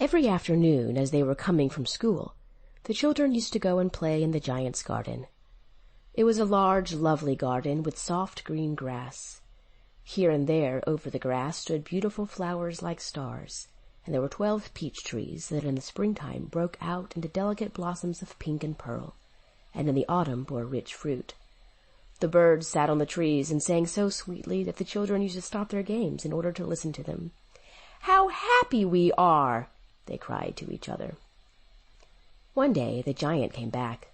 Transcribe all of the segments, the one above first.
Every afternoon, as they were coming from school, the children used to go and play in the giant's garden. It was a large, lovely garden with soft green grass. Here and there over the grass stood beautiful flowers like stars, and there were 12 peach trees that in the springtime broke out into delicate blossoms of pink and pearl, and in the autumn bore rich fruit. The birds sat on the trees and sang so sweetly that the children used to stop their games in order to listen to them. "How happy we are!" they cried to each other. One day the giant came back.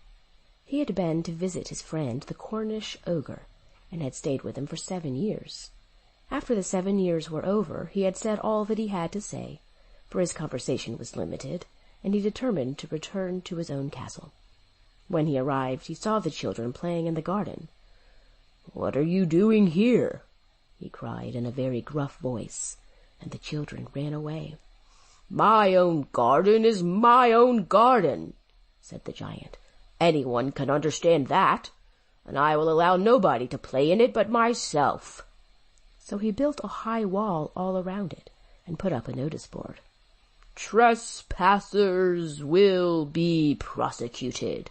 He had been to visit his friend the Cornish ogre, and had stayed with him for 7 years. After the 7 years were over, he had said all that he had to say, for his conversation was limited, and he determined to return to his own castle. When he arrived, he saw the children playing in the garden. "What are you doing here?" he cried in a very gruff voice, and the children ran away. "My own garden is my own garden," said the giant. "Anyone can understand that, and I will allow nobody to play in it but myself." So he built a high wall all around it and put up a notice board. "Trespassers will be prosecuted."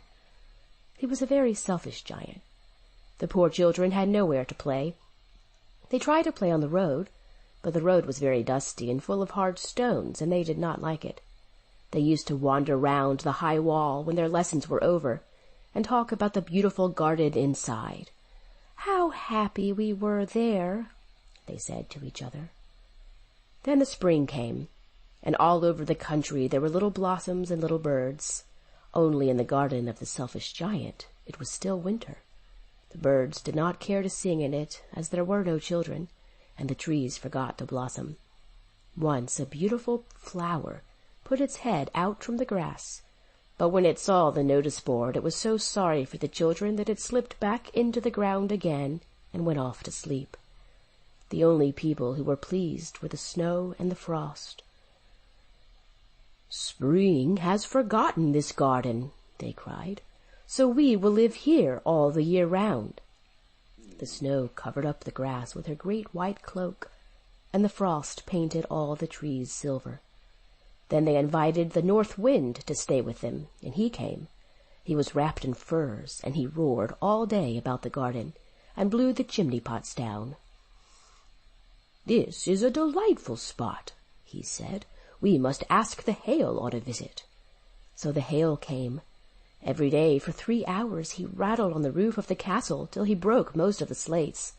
He was a very selfish giant. The poor children had nowhere to play. They tried to play on the road, but the road was very dusty and full of hard stones, and they did not like it. They used to wander round the high wall when their lessons were over, and talk about the beautiful garden inside. "How happy we were there," they said to each other. Then the spring came, and all over the country there were little blossoms and little birds. Only in the garden of the selfish giant it was still winter. The birds did not care to sing in it, as there were no children, and the trees forgot to blossom. Once a beautiful flower put its head out from the grass, but when it saw the notice board it was so sorry for the children that it slipped back into the ground again and went off to sleep. The only people who were pleased were the snow and the frost. "Spring has forgotten this garden," they cried, "so we will live here all the year round." The snow covered up the grass with her great white cloak, and the frost painted all the trees silver. Then they invited the north wind to stay with them, and he came. He was wrapped in furs, and he roared all day about the garden, and blew the chimney pots down. "This is a delightful spot," he said. "We must ask the hail on a visit." So the hail came. Every day for 3 hours he rattled on the roof of the castle till he broke most of the slates,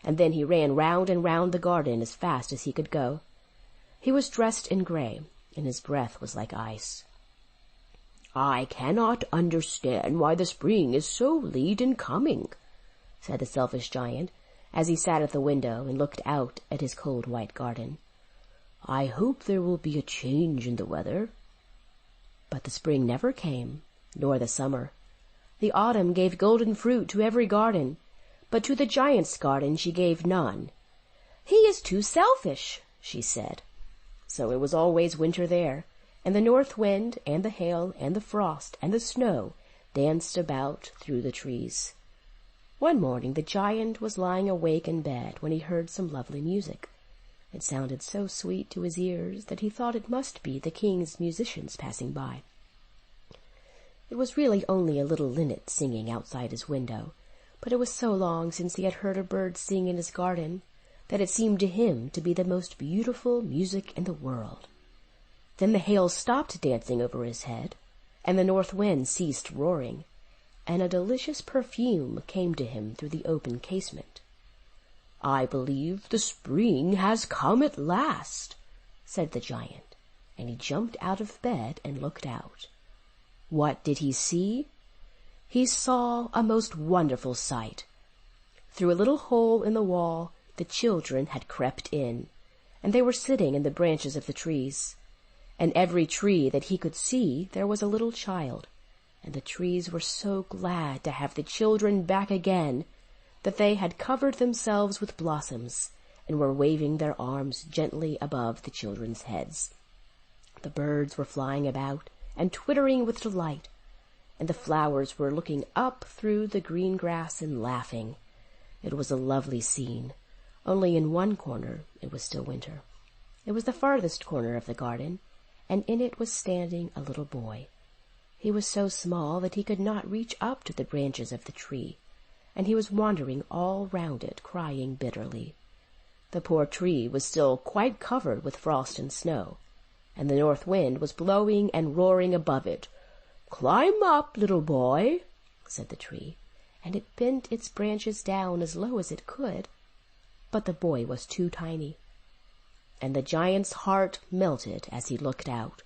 and then he ran round and round the garden as fast as he could go. He was dressed in gray, and his breath was like ice. "I cannot understand why the spring is so late in coming," said the selfish giant, as he sat at the window and looked out at his cold white garden. "I hope there will be a change in the weather." But the spring never came, nor the summer. The autumn gave golden fruit to every garden, but to the giant's garden she gave none. "He is too selfish," she said. So it was always winter there, and the north wind and the hail and the frost and the snow danced about through the trees. One morning the giant was lying awake in bed when he heard some lovely music. It sounded so sweet to his ears that he thought it must be the king's musicians passing by. It was really only a little linnet singing outside his window, but it was so long since he had heard a bird sing in his garden that it seemed to him to be the most beautiful music in the world. Then the hail stopped dancing over his head, and the north wind ceased roaring, and a delicious perfume came to him through the open casement. "I believe the spring has come at last," said the giant, and he jumped out of bed and looked out. What did he see? He saw a most wonderful sight. Through a little hole in the wall the children had crept in, and they were sitting in the branches of the trees. And every tree that he could see there was a little child, and the trees were so glad to have the children back again that they had covered themselves with blossoms and were waving their arms gently above the children's heads. The birds were flying about and twittering with delight, and the flowers were looking up through the green grass and laughing. It was a lovely scene, only in one corner it was still winter. It was the farthest corner of the garden, and in it was standing a little boy. He was so small that he could not reach up to the branches of the tree, and he was wandering all round it, crying bitterly. The poor tree was still quite covered with frost and snow, and the north wind was blowing and roaring above it. "Climb up, little boy," said the tree, and it bent its branches down as low as it could, but the boy was too tiny. And the giant's heart melted as he looked out.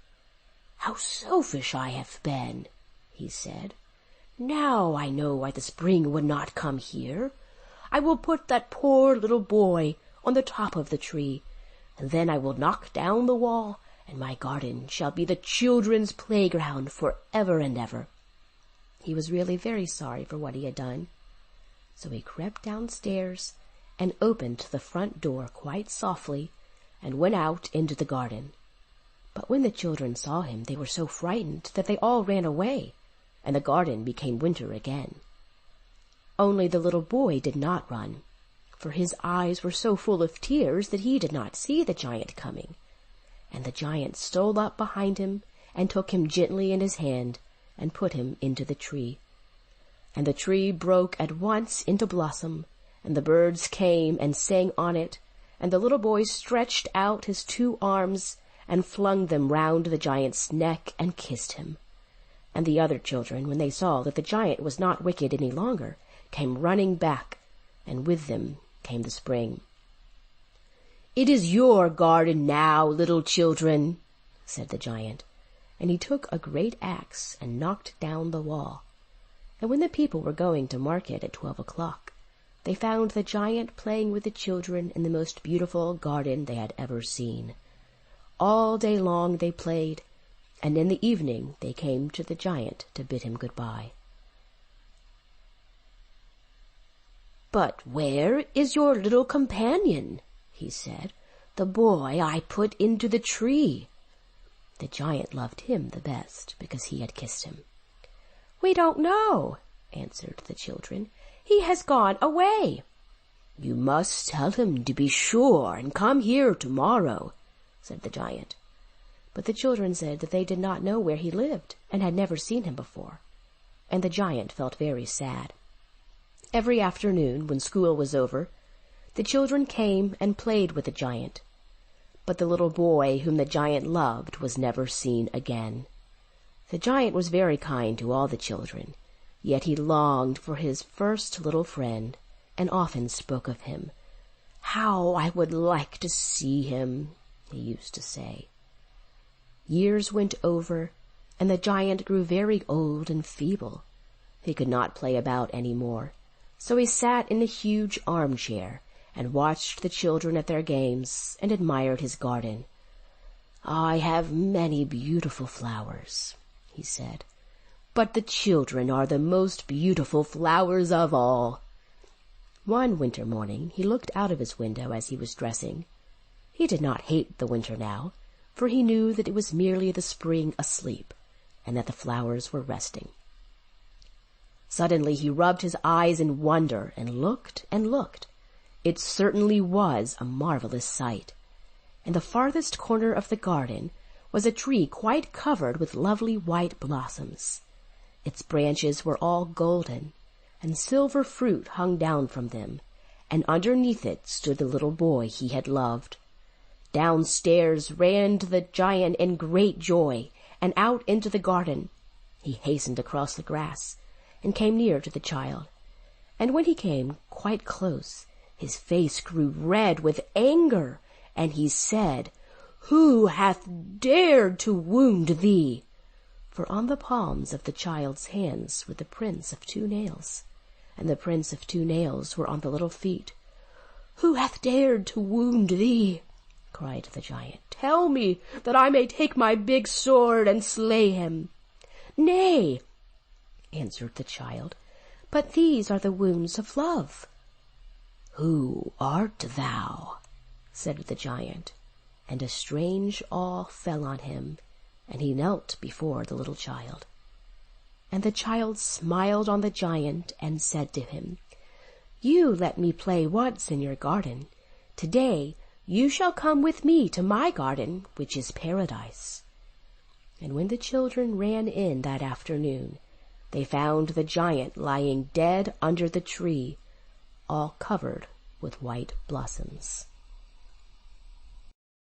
"How selfish I have been," he said. "Now I know why the spring would not come here. I will put that poor little boy on the top of the tree, and then I will knock down the wall, and my garden shall be the children's playground for ever and ever." He was really very sorry for what he had done. So he crept downstairs and opened the front door quite softly and went out into the garden. But when the children saw him, they were so frightened that they all ran away, and the garden became winter again. Only the little boy did not run, for his eyes were so full of tears that he did not see the giant coming. And the giant stole up behind him and took him gently in his hand and put him into the tree. And the tree broke at once into blossom, and the birds came and sang on it, and the little boy stretched out his 2 arms and flung them round the giant's neck and kissed him. And the other children, when they saw that the giant was not wicked any longer, came running back, and with them came the spring. "It is your garden now, little children," said the giant, and he took a great axe and knocked down the wall. And when the people were going to market at 12 o'clock, they found the giant playing with the children in the most beautiful garden they had ever seen. All day long they played, and in the evening they came to the giant to bid him good-bye. "But where is your little companion?" he said, "the boy I put into the tree?" The giant loved him the best because he had kissed him. "We don't know," answered the children. "He has gone away." "You must tell him to be sure and come here tomorrow," said the giant. But the children said that they did not know where he lived and had never seen him before, and the giant felt very sad. Every afternoon, when school was over, the children came and played with the giant, but the little boy whom the giant loved was never seen again. The giant was very kind to all the children, yet he longed for his first little friend, and often spoke of him. "How I would like to see him," he used to say. Years went over, and the giant grew very old and feeble. He could not play about any more, so he sat in a huge armchair and watched the children at their games and admired his garden. "I have many beautiful flowers," he said, "but the children are the most beautiful flowers of all." One winter morning he looked out of his window as he was dressing. He did not hate the winter now, for he knew that it was merely the spring asleep, and that the flowers were resting. Suddenly he rubbed his eyes in wonder and looked and looked. It certainly was a marvelous sight. In the farthest corner of the garden was a tree quite covered with lovely white blossoms. Its branches were all golden, and silver fruit hung down from them, and underneath it stood the little boy he had loved. Downstairs ran the giant in great joy, and out into the garden. He hastened across the grass, and came near to the child. And when he came quite close, his face grew red with anger, and he said, "Who hath dared to wound thee?" For on the palms of the child's hands were the prints of 2 nails, and the prints of 2 nails were on the little feet. "Who hath dared to wound thee?" cried the giant. "Tell me, that I may take my big sword and slay him." "Nay," answered the child, "but these are the wounds of love." "Who art thou?" said the giant, and a strange awe fell on him, and he knelt before the little child. And the child smiled on the giant and said to him, "You let me play once in your garden. Today you shall come with me to my garden, which is paradise. And when the children ran in that afternoon, they found the giant lying dead under the tree, all covered with white blossoms.